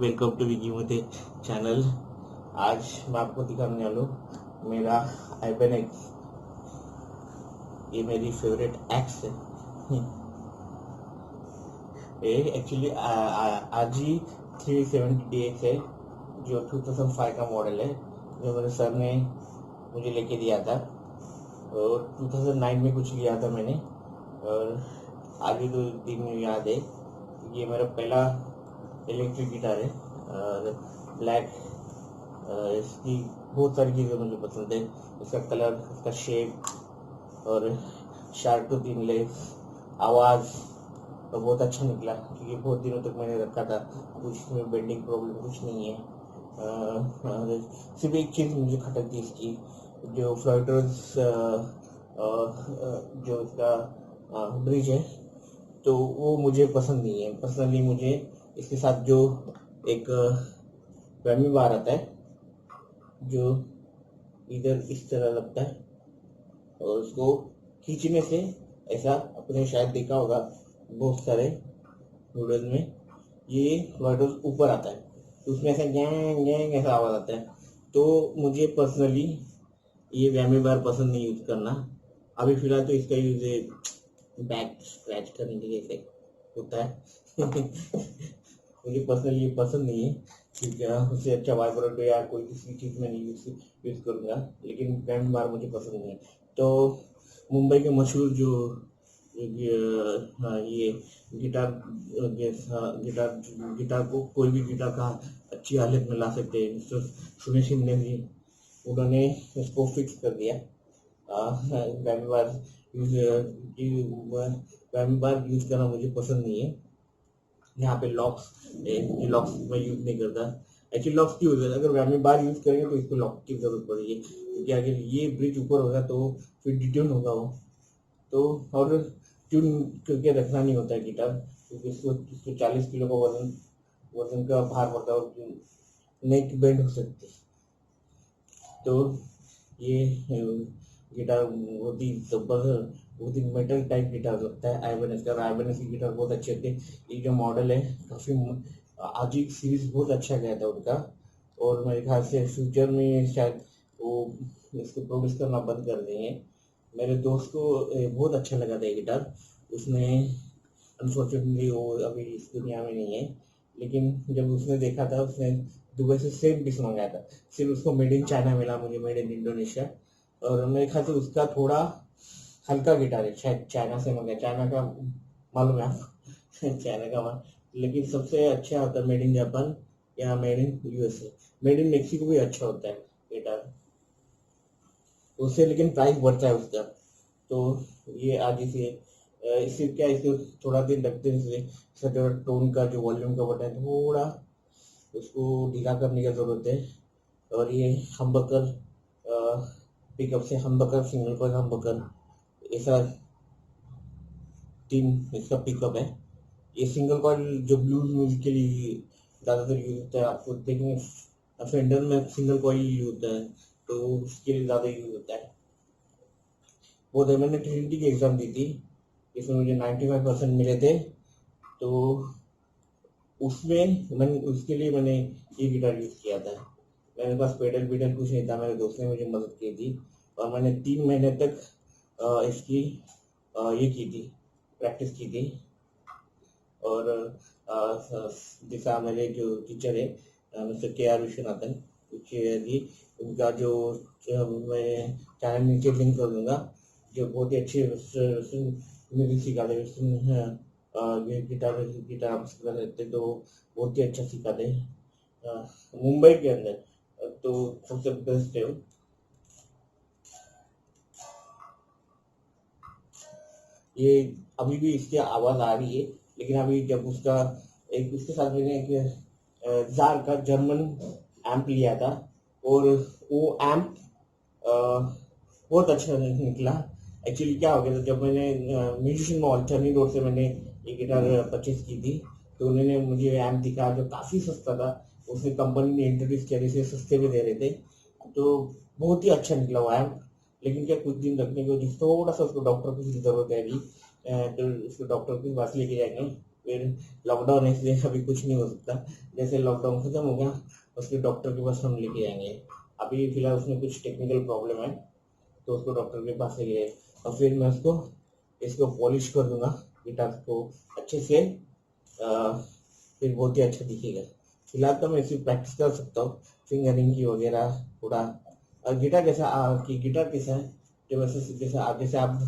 Welcome to Vicky Mote channel. आज मैं आपको दिखाने वाला हूँ मेरा आईबेन एक्स। ये मेरी फेवरेट एक्स है। ये एक्चुअली आज ही 370DX है, जो 2005 का मॉडल है, जो मेरे सर ने मुझे लेके दिया था। और 2009 में कुछ लिया था मैंने, और आगे तो दिन में याद है। ये मेरा पहला इलेक्ट्रिक गिटार है और ब्लैक। इसकी बहुत सारी चीज़ें मुझे पसंद है, इसका कलर, इसका शेप और शार्प टू थिन लेग्स, आवाज़ तो बहुत अच्छा निकला, क्योंकि बहुत दिनों तक मैंने रखा था। कुछ इसमें बेंडिंग प्रॉब्लम कुछ नहीं है। सिर्फ एक चीज़ मुझे खटक थी इसकी, जो फ्लॉइटर्स जो इसका ब्रिज है, तो वो मुझे पसंद नहीं है। पर्सनली मुझे इसके साथ जो एक वैमी बार आता है, जो इधर इस तरह लगता है, और उसको खींचने से ऐसा, आपने शायद देखा होगा बहुत सारे वीडियोज में, ये फ्लॉइटर्स ऊपर आता है, तो उसमें ऐसा गैंग गैंग ऐसा आवाज़ आता है। तो मुझे पर्सनली ये वैमी बार पसंद नहीं यूज़ करना। अभी फिलहाल तो इसका यूज़ है बैक स्क्रैच करने के लिए, ऐसे होता है। मुझे पर्सनली ये पसंद नहीं है, क्योंकि उससे अच्छा वाइब्रेटर या कोई किसी चीज़ में नहीं यूज़ करूँगा, लेकिन वैमी बार मुझे पसंद नहीं है। तो मुंबई के मशहूर जो ये गिटार गिटार को कोई भी गिटार का अच्छी हालत में ला सकते हैं, मिस्टर सुमेश सिंह ने भी, उन्होंने इसको फिक्स कर दिया। वैमी बार यूज करना मुझे पसंद नहीं है। यहाँ पे लॉक्स मैं यूज नहीं करता। एक्चुअली लॉक्स की यूज है, अगर वैमी बार यूज करेंगे तो इसको लॉक की जरूरत पड़ेगी, क्योंकि अगर ये ब्रिज ऊपर होगा तो फिर डिट्यून होगा वो। तो और ट्यून करके रखना नहीं होता है गिटार, क्योंकि इसको 40 किलो का वजन का भार पड़ता है, और नेक बेंड हो सकती है। तो ये गिटार बहुत ही जबरदस्त, बहुत ही मेटल टाइप गिटार लगता है आइबेनेस का। आइबेनेस की गिटार बहुत अच्छे थे। ये जो मॉडल है काफ़ी, आज एक सीरीज बहुत अच्छा गया था उनका, और मेरे ख्याल से फ्यूचर में शायद वो इसको प्रोड्यूस करना बंद कर देंगे। मेरे दोस्त को बहुत अच्छा लगा था ये गिटार। उसने अनफॉर्चुनेटली वो अभी इस दुनिया में नहीं है, लेकिन जब उसने देखा था, उसने दुबई से सेम पीस मंगाया था। सिर्फ उसको मेड इन चाइना मिला, मुझे मेड इन इंडोनेशिया। और मेरे ख्याल से उसका थोड़ा हल्का गिटार है, शायद चाइना से मंगाया। चाइना का मालूम है आपको? चाइना का माल, लेकिन सबसे अच्छा होता है मेड इन जापान या made in USA. Made in Mexico भी अच्छा होता है गिटार, उससे लेकिन प्राइस बढ़ता है उसका। तो ये आज इससे क्या, इसको थोड़ा दिन रखते हैं, टोन का जो वॉल्यूम का बटन है थोड़ा उसको ढीला करने की ज़रूरत है। और ये हमबकर पिकअप से, हमबकर सिंगल कॉइल हमबकर, ऐसा 3 इसका पिकअप है। ये सिंगल कॉइल जो ब्लूज म्यूजिक के लिए ज़्यादातर यूज होता है, आपको देखेंगे फेंडर में सिंगल कॉइल यूज होता है, तो उसके लिए ज़्यादा यूज होता है। वो तो मैंने ट्रिनिटी की एग्ज़ाम दी थी, इसमें मुझे 95% मिले थे। तो उसमें उसके लिए मैंने ये गिटार यूज़ किया था। मेरे पास पेडल कुछ नहीं था, मेरे दोस्त ने मुझे मदद की थी, और मैंने 3 महीने तक इसकी ये की थी, प्रैक्टिस की थी। और जैसा मेरे जो टीचर है मिस्टर KR विश्वनाथन जी, उनका जो मैं चैनल नीचे लिंक कर दूंगा, जो बहुत ही अच्छे म्यूजिक सिखाते हैं, गिटार आप सिखा सकते, तो बहुत ही अच्छा सिखाते हैं मुंबई के अंदर। तो सबसे बेस्ट है वो। ये अभी भी इसकी आवाज़ आ रही है, लेकिन अभी जब उसका एक उसके साथ मैंने एक जार का जर्मन एम्प लिया था, और वो एम्प बहुत अच्छा निकला। एक्चुअली क्या हो गया था, जब मैंने म्यूजिशियन मॉल चर्नी रोड से मैंने ये गिटार परचेज की थी, तो उन्होंने मुझे एम्प दिखा जो काफ़ी सस्ता था। उसने कंपनी ने इंट्रोड्यूस किया, जिसे सस्ते में दे रहे थे, तो बहुत ही अच्छा निकला वो एम्प। लेकिन क्या, कुछ दिन रखने की वजह से थोड़ा सा उसको डॉक्टर की ज़रूरत है अभी, तो उसको डॉक्टर के पास लेके जाएंगे, फिर लॉकडाउन है इसलिए अभी कुछ नहीं हो सकता। जैसे लॉकडाउन खत्म हो गया उसके डॉक्टर के पास हम लेके आएंगे। अभी फिलहाल उसमें कुछ टेक्निकल प्रॉब्लम है तो उसको डॉक्टर के पास ले गए और फिर मैं उसको इसको पॉलिश कर दूंगा गिटार को अच्छे से। फिर बहुत ही अच्छा दिखेगा। फिलहाल तो मैं इसकी प्रैक्टिस कर सकता हूँ फिंगरिंग की वगैरह थोड़ा। और गिटार कैसा कि गिटार कैसा है जो वैसे जैसे आगे से आप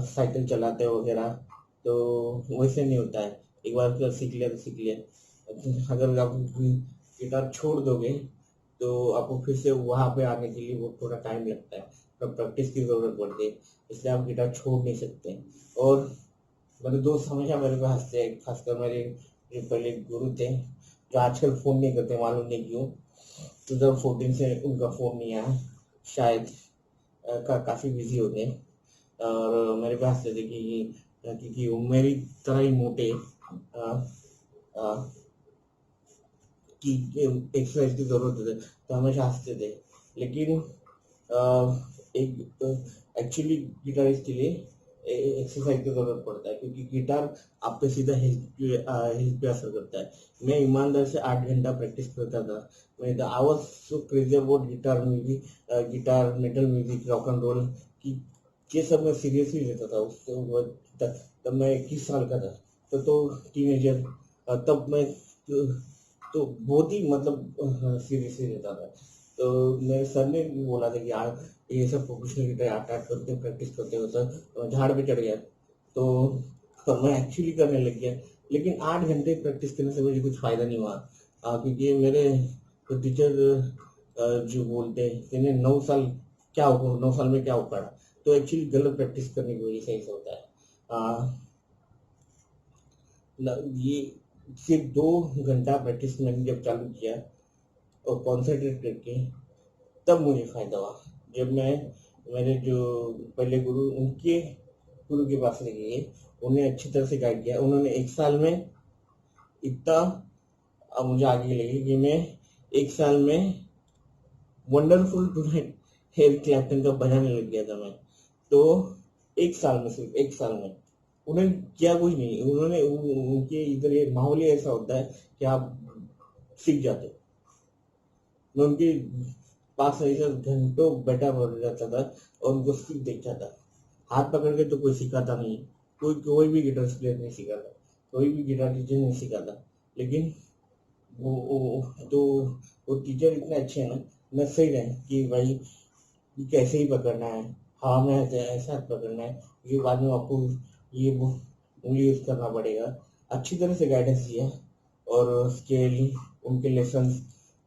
साइकिल चलाते हो वगैरह तो वैसे नहीं होता है। एक बार तो सीख लिया तो सीख लिया। अगर आप गिटार छोड़ दोगे तो आपको फिर से वहां पे आने के लिए वो थोड़ा टाइम लगता है तो प्रैक्टिस की जरूरत पड़ती है। इसलिए आप गिटार छोड़ नहीं सकते। और मेरे दोस्त हमेशा मेरे पे हंसते हैं खासकर मेरे जो पहले गुरु थे जो आजकल फोन नहीं करते मालूम नहीं क्यों। 2014 से उनका फोन नहीं आया शायद काफी बिजी होते हैं। और मेरे पे हंसते थे कि वो मेरी तरह ही मोटे अ, अ, की एक्सरसाइज की जरूरत होती है तो हमेशा हंसते थे। लेकिन एक एक्चुअली गिटारिस्ट के लिए एक्सरसाइज की जरूरत पड़ता है क्योंकि गिटार आप पे सीधा हेल्थ पे असर करता है। मैं ईमानदार से 8 घंटा प्रैक्टिस करता था। मैं I was so crazy about guitar music guitar metal music rock and roll कि ये सब मैं सीरियसली लेता था। तब मैं 21 साल का था तो टीनेजर तब मैं तो बहुत ही मतलब सीरियसली लेता था। तो मेरे सर ने भी बोला था कि यार ये सब प्रोफेशनल गिटार आठ आठ करते प्रैक्टिस करते हो तो झाड़ पे चढ़ गया। तो मैं एक्चुअली करने लग गया। लेकिन 8 घंटे प्रैक्टिस करने से मुझे कुछ फायदा नहीं हुआ क्योंकि मेरे तो टीचर जो बोलते हैं इन्हें 9 साल क्या हो 9 साल में क्या उखाड़ा। तो एक्चुअली गलत प्रैक्टिस करने की वजह से ऐसा होता है। ये सिर्फ 2 घंटा प्रैक्टिस मैंने जब चालू किया और कॉन्सेंट्रेट करके तब मुझे फायदा हुआ। जब मैं मेरे जो पहले गुरु उनके गुरु के पास लेके गए उन्हें अच्छी तरह से गाइड किया। उन्होंने 1 साल में इतना अब मुझे आगे लगे कि मैं 1 साल में वंडरफुल टुनाइट हेरिक क्लैप्टन का बजाने लग गया था मैं। तो 1 साल में सिर्फ 1 साल में उन्हें किया कुछ नहीं। उन्होंने उनके इधर ये माहौल ही ऐसा होता है कि आप सीख जाते हो। मैं उनके पास ऐसा घंटों बैठा पड़ जाता था और उनको सीख देखता था। हाथ पकड़ के तो कोई सिखाता नहीं। कोई भी गिटार प्लेयर नहीं सिखाता। कोई भी गिटार टीचर नहीं सिखाता। लेकिन तो वो टीचर इतने अच्छे हैं ना मैं सही रहे कि भाई ये कैसे ही पकड़ना है। हाँ मैं ऐसा पकड़ना है ये बाद में आपको ये वो उंगली यूज करना पड़ेगा। अच्छी तरह से गाइडेंस दिया और स्केल उनके लेसन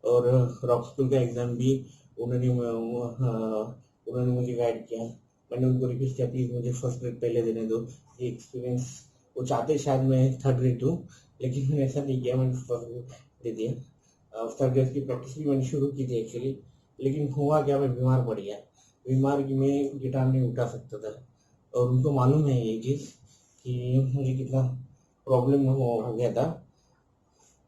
और रॉक स्कूल का एग्जाम भी उन्होंने उन्होंने मुझे गाइड किया। मैंने उनको रिक्वेस्ट किया प्लीज मुझे फर्स्ट ग्रेड पहले देने दो ये एक्सपीरियंस। वो चाहते शायद मैं थर्ड ग्रेड दूँ लेकिन मैंने ऐसा नहीं किया। मैंने फर्स्ट ग्रेड दे दिया। थर्ड ग्रेड की प्रैक्टिस भी मैंने शुरू की थी एक्चुअली। लेकिन हुआ क्या मैं बीमार पड़ गया। बीमार की मैं गिटार नहीं उठा सकता था और उनको मालूम है ये चीज़ कि मुझे कितना प्रॉब्लम हो गया था।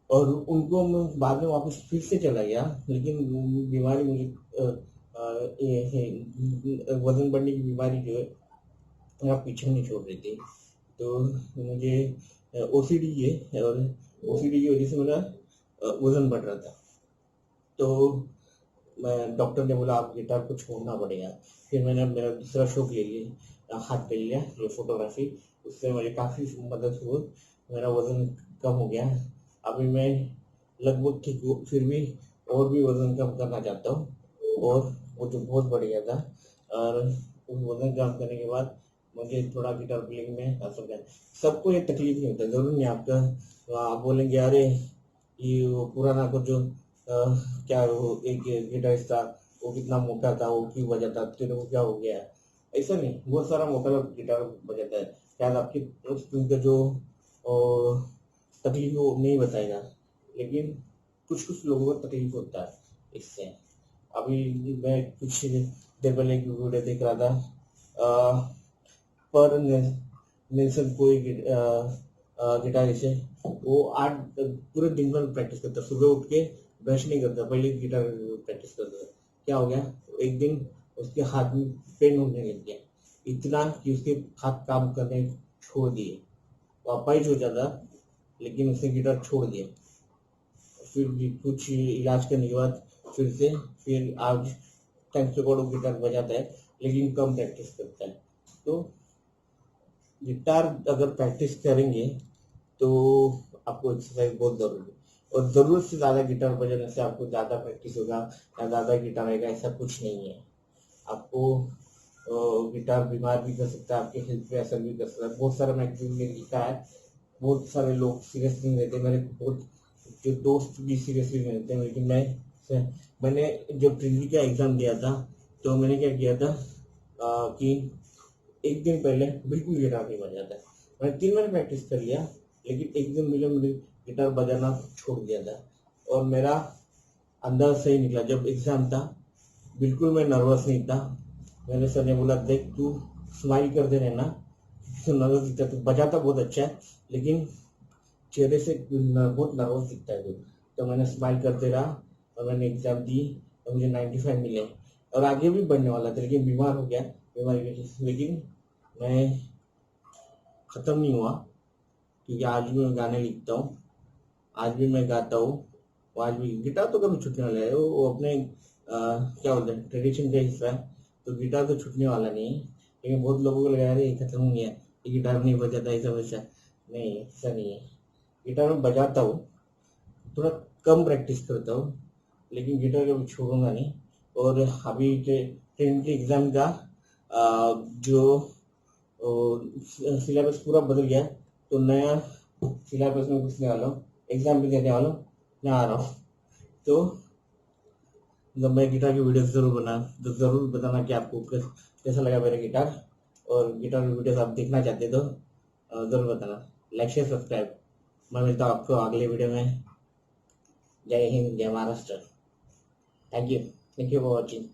और उनको मैं बाद में वापस फिर से चला गया लेकिन बीमारी मुझे वजन बढ़ने की बीमारी जो है आप पीछे नहीं छोड़ रही थी। तो मुझे ओसीडी है और ओसीडी की वजह से मेरा वजन बढ़ रहा था। तो मैं डॉक्टर ने बोला आप गिटार को छोड़ना पड़ेगा। फिर मैंने मेरा दूसरा शौक ले लिया हाथ पे लिया ये फोटोग्राफी। उससे मुझे काफ़ी मदद हुई। मेरा वजन कम हो गया। अभी मैं लगभग ठीक हूँ फिर भी और भी वजन कम करना चाहता हूँ और वो जो बहुत बढ़ गया था। और उस वजन कम करने के बाद मुझे थोड़ा गिटार प्लेइंग में असर है। सबको ये तकलीफ नहीं होता जरूर नहीं आपका। आप बोलेंगे अरे ये वो पुराना को जो क्या वो एक गिटारिस्ट था वो कितना मोटा था वो क्यों बजाता तेरे को क्या हो गया। ऐसा नहीं बहुत सारा मोटा गिटार बजाता है। शायद आपकी उनका जो तकलीफ वो नहीं बताएगा लेकिन कुछ कुछ लोगों को तकलीफ होता है इससे। अभी मैं कुछ देर पहले एक वीडियो देख रहा था पर नेल्सन को एक गिटारिस्ट है वो 8 पूरे दिन भर प्रैक्टिस करता है। सुबह उठ के ब्रश नहीं करता पहले गिटार प्रैक्टिस करता था। क्या हो गया एक दिन उसके हाथ में पेन होने लग गया इतना कि उसके हाथ काम करने छोड़ दिए वो अपाहिज हो जाता, लेकिन उसने गिटार छोड़ दिया। फिर भी कुछ इलाज करने के बाद फिर आज थैंक्स टू गॉड वो गिटार बजाता है, लेकिन कम प्रैक्टिस करता है। तो गिटार अगर प्रैक्टिस करेंगे तो आपको एक्सरसाइज बहुत जरूरी है, और जरूरत से ज्यादा गिटार बजाने से आपको ज्यादा प्रैक्टिस होगा या ज्यादा गिटार आएगा, ऐसा कुछ नहीं है। आपको गिटार बीमार भी कर सकता है, आपके हेल्थ पे असर भी कर सकता है। बहुत सारा मैंने लिखा है, बहुत सारे लोग सीरियस नहीं लेते, मेरे बहुत जो दोस्त भी सीरियसली नहीं लेते, लेकिन मैंने जब ट्रिनिटी का एग्जाम दिया था तो मैंने क्या किया था कि एक दिन पहले बिल्कुल गिटार नहीं बजाता। मैंने 3 महीने प्रैक्टिस कर लिया, लेकिन एक दिन मैंने गिटार बजाना छोड़ दिया था, और मेरा अंदाज सही निकला। जब एग्जाम था बिल्कुल मैं नर्वस नहीं था। मेरे सर ने बोला, देख तू स्माइल करते रहना, तो नर्वस दिखता, तू बजाता बहुत अच्छा है, लेकिन चेहरे से बहुत नर्वस दिखता है तू। तो मैंने स्माइल करते रहा और मैंने एग्जाम दी और मुझे 95 मिले, और आगे भी बढ़ने वाला था, लेकिन बीमार हो गया, बीमारी की वजह से। लेकिन मैं खत्म नहीं हुआ, क्योंकि आज भी मैं गाने लिखता हूँ, आज भी मैं गाता हूँ। आज भी गिटार तो कभी छूटने वाला है, वो अपने क्या बोलते हैं, ट्रेडिशन का हिस्सा है, तो गिटार तो छूटने वाला नहीं है। लेकिन बहुत लोगों को लगा रहे खत्म हो गया, ये गिटार नहीं बजाता, ऐसा वैसा। नहीं, ऐसा नहीं है। गिटार में बजाता हूँ, थोड़ा कम प्रैक्टिस करता हूँ, लेकिन गिटार कभी छोड़ूंगा नहीं। और अभी ट्रिनिटी एग्जाम का जो सिलेबस पूरा बदल गया, तो नया सिलेबस में घुसने वाला हूँ, एग्जाम भी देने वाला हूँ, मैं आ रहा हूँ। तो जब मैं गिटार की वीडियो जरूर बना, तो जरूर बताना कि आपको कैसा लगा मेरा गिटार, और गिटार की वीडियोस आप देखना चाहते तो जरूर बताना। Like share subscribe. मैं मिलता हूँ आपको अगले वीडियो में। जय हिंद, जय Maharashtra. Thank you for watching.